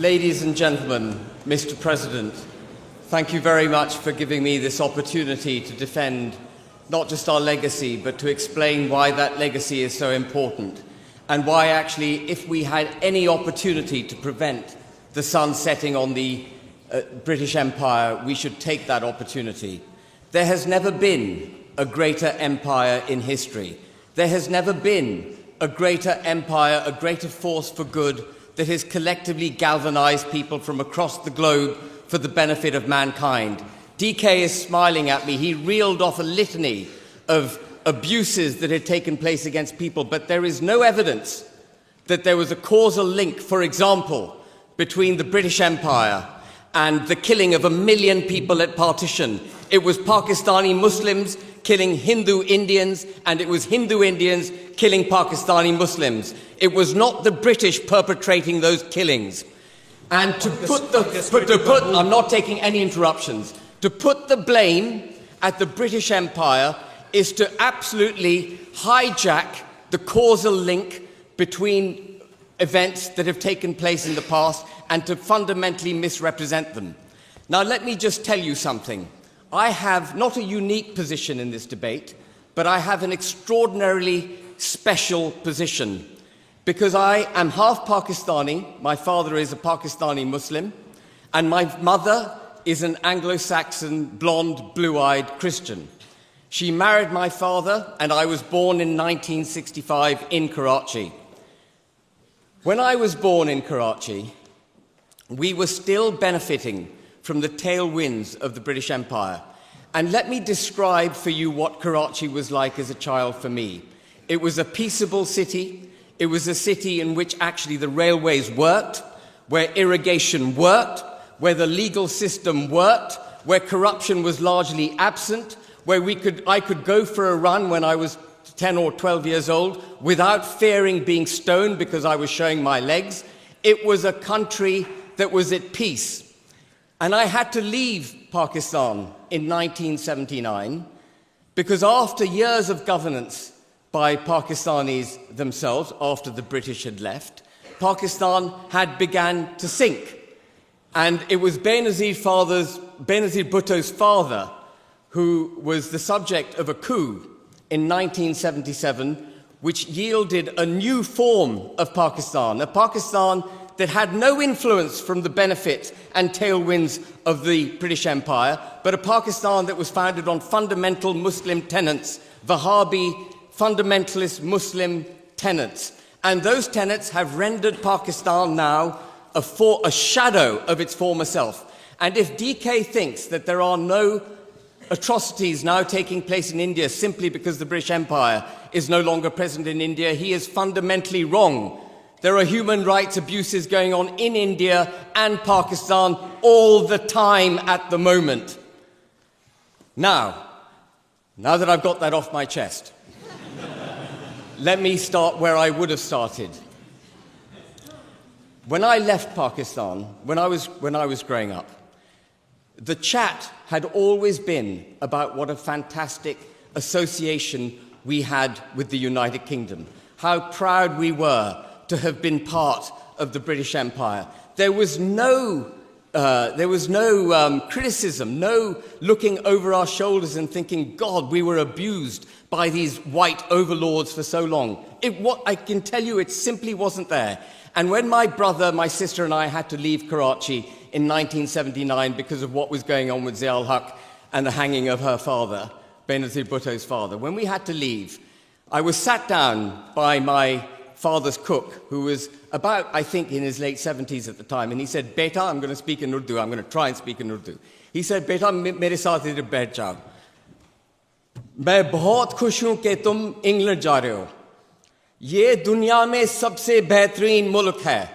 Ladies and gentlemen, Mr. President, thank you very much for giving me this opportunity to defend not just our legacy, but to explain why that legacy is so important, and why actually, if we had any opportunity to prevent the sun setting on the British Empire, we should take that opportunity. There has never been a greater empire in history. There has never been a greater empire, a greater force for good that has collectively galvanized people from across the globe for the benefit of mankind. DK is smiling at me. He reeled off a litany of abuses that had taken place against people, but there is no evidence that there was a causal link, for example, between the British Empire and the killing of 1 million people at partition. It was Pakistani Muslims killing Hindu Indians, and it was Hindu Indians killing Pakistani Muslims. It was not the British perpetrating those killings. And I'm not taking any interruptions. To put the blame at the British Empire is to absolutely hijack the causal link between events that have taken place in the past and to fundamentally misrepresent them. Now, let me just tell you something. I have not a unique position in this debate, but I have an extraordinarily special position because I am half Pakistani. My father is a Pakistani Muslim, and my mother is an Anglo-Saxon, blonde, blue-eyed Christian. She married my father, and I was born in 1965 in Karachi. When I was born in Karachi, we were still benefiting from the tailwinds of the British Empire. And let me describe for you what Karachi was like as a child for me. It was a peaceable city. It was a city in which actually the railways worked, where irrigation worked, where the legal system worked, where corruption was largely absent, where I could go for a run when I was 10 or 12 years old without fearing being stoned because I was showing my legs. It was a country that was at peace. And I had to leave Pakistan in 1979 because after years of governance by Pakistanis themselves, after the British had left, Pakistan had begun to sink. And it was Benazir Bhutto's father who was the subject of a coup in 1977, which yielded a new form of Pakistan, a Pakistan that had no influence from the benefits and tailwinds of the British Empire, but a Pakistan that was founded on fundamental Muslim tenets, Wahhabi fundamentalist Muslim tenets. And those tenets have rendered Pakistan now a shadow of its former self. And if DK thinks that there are no atrocities now taking place in India simply because the British Empire is no longer present in India, he is fundamentally wrong. There are human rights abuses going on in India and Pakistan all the time at the moment. Now that I've got that off my chest, let me start where I would have started. When I left Pakistan, when I was growing up, the chat had always been about what a fantastic association we had with the United Kingdom, how proud we were to have been part of the British Empire. There was no criticism, no looking over our shoulders and thinking, God, we were abused by these white overlords for so long. I can tell you it simply wasn't there. And when my brother, my sister and I had to leave Karachi in 1979 because of what was going on with Zia ul-Haq and the hanging of her father, Benazir Bhutto's father, when we had to leave, I was sat down by my father's cook, who was about, I think, in his late 70s at the time, and he said, Beta, I'm going to speak in Urdu. I'm going to try and speak in Urdu. He said, Beta, mere saath idhar baith jao. Main bahut khush hoon कि तुम England जा रहे हो. ये दुनिया में सबसे बेहतरीन मुल्क है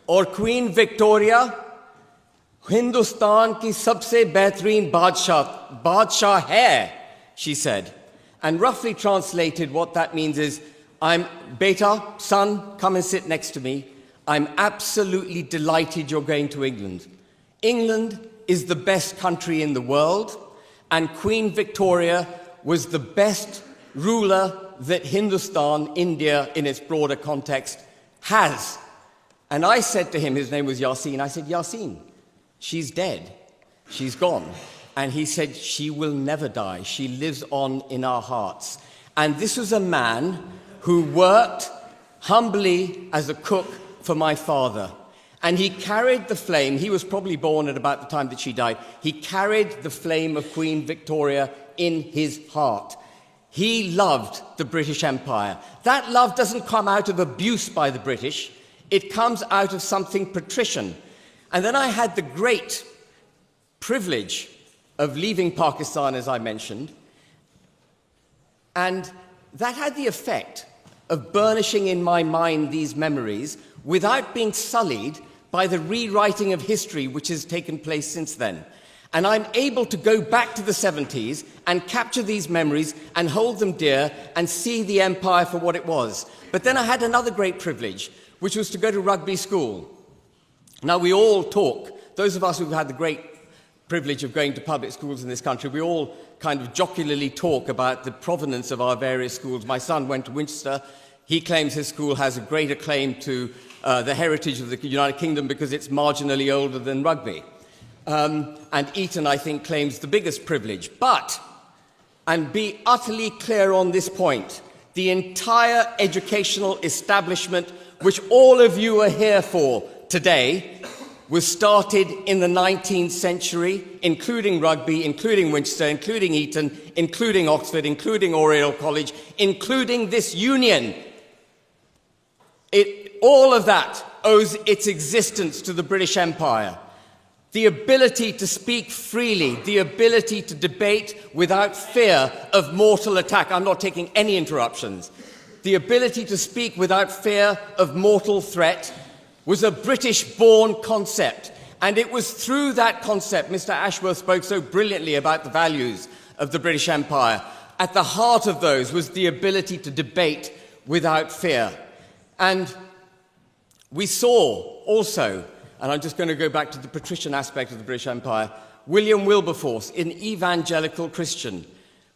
और क्वीन विक्टोरिया हिंदुस्तान की सबसे बेहतरीन बादशाह है, she said. And roughly translated, what that means is, Beta, son, come and sit next to me. I'm absolutely delighted you're going to England. England is the best country in the world, and Queen Victoria was the best ruler that Hindustan, India, in its broader context, has. And I said to him, his name was Yasin, I said, Yasin, she's dead. She's gone. And he said, she will never die. She lives on in our hearts. And this was a man who worked humbly as a cook for my father. And he carried the flame. He was probably born at about the time that she died. He carried the flame of Queen Victoria in his heart. He loved the British Empire. That love doesn't come out of abuse by the British. It comes out of something patrician. And then I had the great privilege of leaving Pakistan, as I mentioned, and that had the effect of burnishing in my mind these memories without being sullied by the rewriting of history which has taken place since then. And I'm able to go back to the 70s and capture these memories and hold them dear and see the empire for what it was. But then I had another great privilege, which was to go to rugby school. Now, we all talk, those of us who've had the great privilege of going to public schools in this country, we all kind of jocularly talk about the provenance of our various schools. My son went to Winchester. He claims his school has a greater claim to the heritage of the United Kingdom because it's marginally older than rugby. And Eton, I think, claims the biggest privilege. But, and be utterly clear on this point, the entire educational establishment, which all of you are here for today, was started in the 19th century, including rugby, including Winchester, including Eton, including Oxford, including Oriel College, including this union. All of that owes its existence to the British Empire. The ability to speak freely, the ability to debate without fear of mortal attack. I'm not taking any interruptions. The ability to speak without fear of mortal threat was a British-born concept. And it was through that concept, Mr. Ashworth spoke so brilliantly about the values of the British Empire. At the heart of those was the ability to debate without fear. And we saw also, and I'm just going to go back to the patrician aspect of the British Empire, William Wilberforce, an evangelical Christian,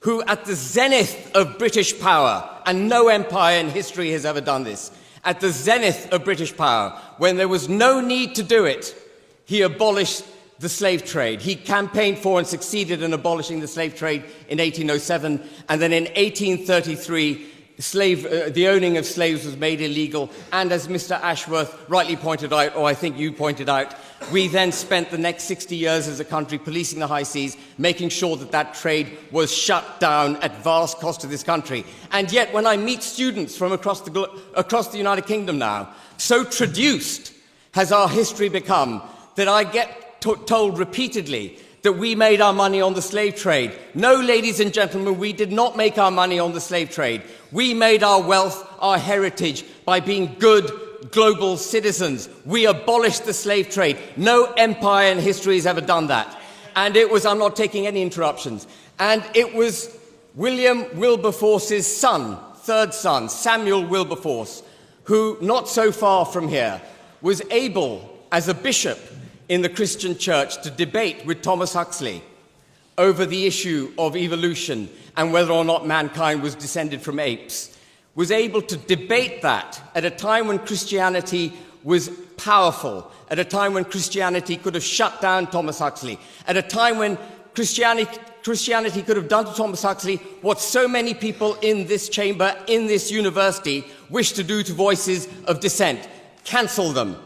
who at the zenith of British power, and no empire in history has ever done this, at the zenith of British power, when there was no need to do it, he abolished the slave trade. He campaigned for and succeeded in abolishing the slave trade in 1807, and then in 1833, the owning of slaves was made illegal, and as Mr. Ashworth rightly pointed out, or I think you pointed out, we then spent the next 60 years as a country policing the high seas, making sure that that trade was shut down at vast cost to this country. And yet, when I meet students from across the United Kingdom now, so traduced has our history become that I get told repeatedly that we made our money on the slave trade. No, ladies and gentlemen, we did not make our money on the slave trade. We made our wealth, our heritage, by being good global citizens. We abolished the slave trade. No empire in history has ever done that. And it was, I'm not taking any interruptions, and it was William Wilberforce's son, third son, Samuel Wilberforce, who, not so far from here, was able, as a bishop in the Christian church, to debate with Thomas Huxley over the issue of evolution and whether or not mankind was descended from apes, was able to debate that at a time when Christianity was powerful, at a time when Christianity could have shut down Thomas Huxley, at a time when Christianity could have done to Thomas Huxley what so many people in this chamber, in this university, wish to do to voices of dissent: cancel them.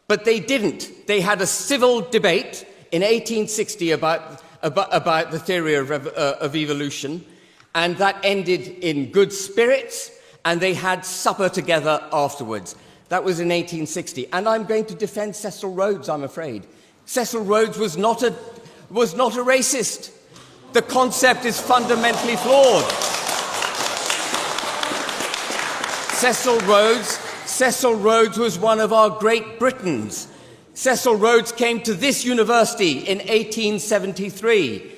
But they didn't. They had a civil debate in 1860 about the theory of evolution, and that ended in good spirits, and they had supper together afterwards. That was in 1860. And I'm going to defend Cecil Rhodes, I'm afraid. Cecil Rhodes was not a racist. The concept is fundamentally flawed. Cecil Rhodes was one of our great Britons. Cecil Rhodes came to this university in 1873,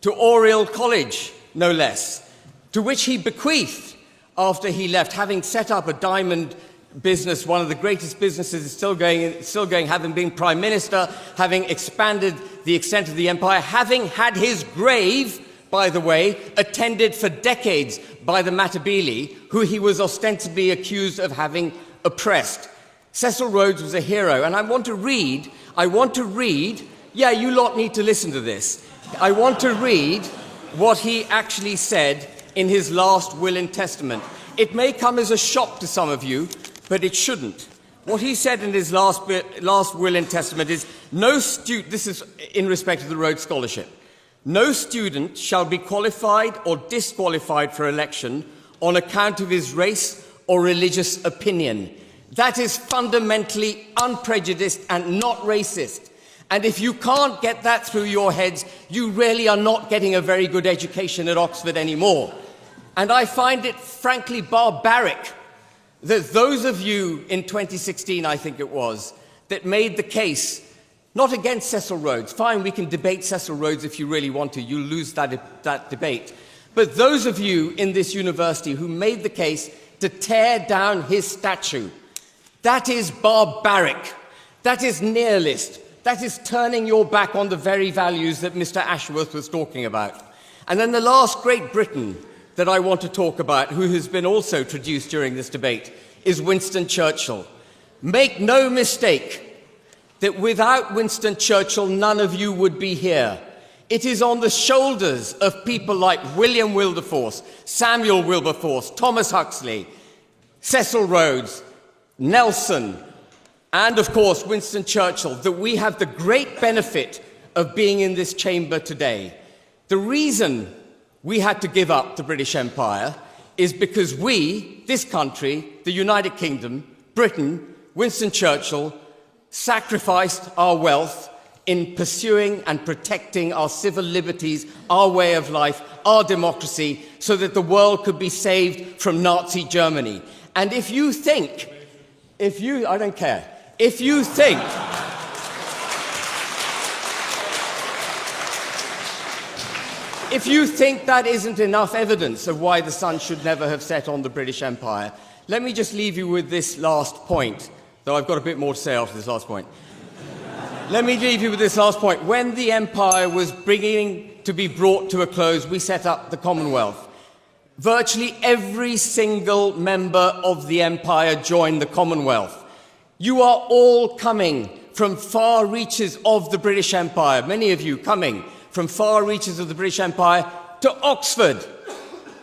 to Oriel College, no less, to which he bequeathed after he left, having set up a diamond business, one of the greatest businesses still going, having been Prime Minister, having expanded the extent of the empire, having had his grave, by the way, attended for decades by the Matabele, who he was ostensibly accused of having oppressed. Cecil Rhodes was a hero, and I want to read, yeah, you lot need to listen to this. I want to read what he actually said in his last will and testament. It may come as a shock to some of you, but it shouldn't. What he said in his last will and testament is, this is in respect of the Rhodes Scholarship, no student shall be qualified or disqualified for election on account of his race or religious opinion. That is fundamentally unprejudiced and not racist. And if you can't get that through your heads, you really are not getting a very good education at Oxford anymore. And I find it frankly barbaric that those of you in 2016, I think it was, that made the case, not against Cecil Rhodes, fine, we can debate Cecil Rhodes if you really want to, you'll lose that debate, but those of you in this university who made the case to tear down his statue, that is barbaric, that is nihilist, that is turning your back on the very values that Mr. Ashworth was talking about. And then the last Great Britain that I want to talk about, who has been also traduced during this debate, is Winston Churchill. Make no mistake that without Winston Churchill, none of you would be here. It is on the shoulders of people like William Wilberforce, Samuel Wilberforce, Thomas Huxley, Cecil Rhodes, Nelson, and of course Winston Churchill, that we have the great benefit of being in this chamber today. The reason we had to give up the British Empire is because we, this country, the United Kingdom, Britain, Winston Churchill, sacrificed our wealth in pursuing and protecting our civil liberties, our way of life, our democracy, so that the world could be saved from Nazi Germany. And if you think, I don't care, if you think that isn't enough evidence of why the sun should never have set on the British Empire, let me just leave you with this last point, though I've got a bit more to say after this last point. Let me leave you with this last point. When the empire was beginning to be brought to a close, we set up the Commonwealth. Virtually every single member of the empire joined the Commonwealth. You are all coming from far reaches of the British Empire, many of you coming from far reaches of the British Empire to Oxford.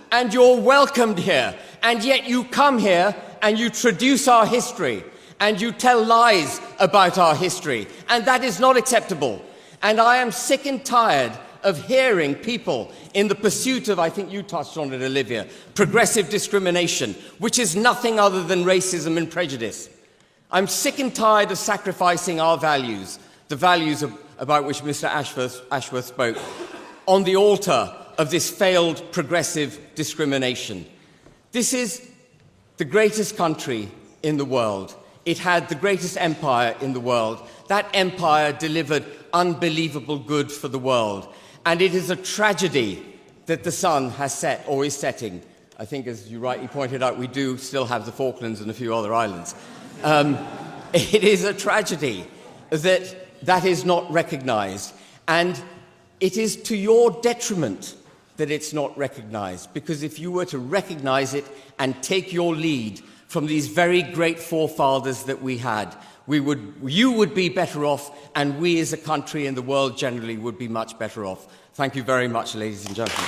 And you're welcomed here. And yet you come here and you traduce our history and you tell lies about our history. And that is not acceptable. And I am sick and tired of hearing people in the pursuit of, I think you touched on it, Olivia, progressive discrimination, which is nothing other than racism and prejudice. I'm sick and tired of sacrificing our values, the values about which Mr. Ashworth spoke, on the altar of this failed progressive discrimination. This is the greatest country in the world. It had the greatest empire in the world. That empire delivered unbelievable good for the world. And it is a tragedy that the sun has set or is setting. I think, as you rightly pointed out, we do still have the Falklands and a few other islands. It is a tragedy that is not recognized. And it is to your detriment that it's not recognized. Because if you were to recognize it and take your lead from these very great forefathers that we had, you would be better off, and we as a country and the world generally would be much better off. Thank you very much, ladies and gentlemen.